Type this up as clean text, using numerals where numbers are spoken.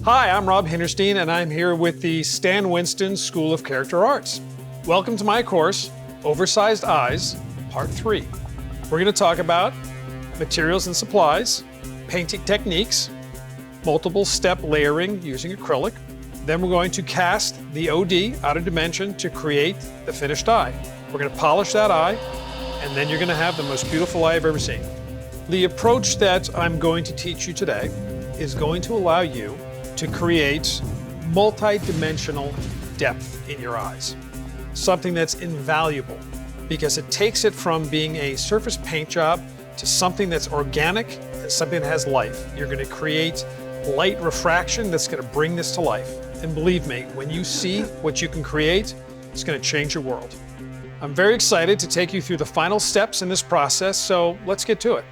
Hi, I'm Rob Hinderstein, and I'm here with the Stan Winston School of Character Arts. Welcome to my course, Oversized Eyes, Part 3. We're going to talk about materials and supplies, painting techniques, multiple step layering using acrylic. Then we're going to cast the OD out of dimension to create the finished eye. We're going to polish that eye, and then you're going to have the most beautiful eye I've ever seen. The approach that I'm going to teach you today is going to allow you to create multi-dimensional depth in your eyes. Something that's invaluable because it takes it from being a surface paint job to something that's organic and something that has life. You're going to create light refraction that's going to bring this to life. And believe me, when you see what you can create, it's going to change your world. I'm very excited to take you through the final steps in this process, so let's get to it.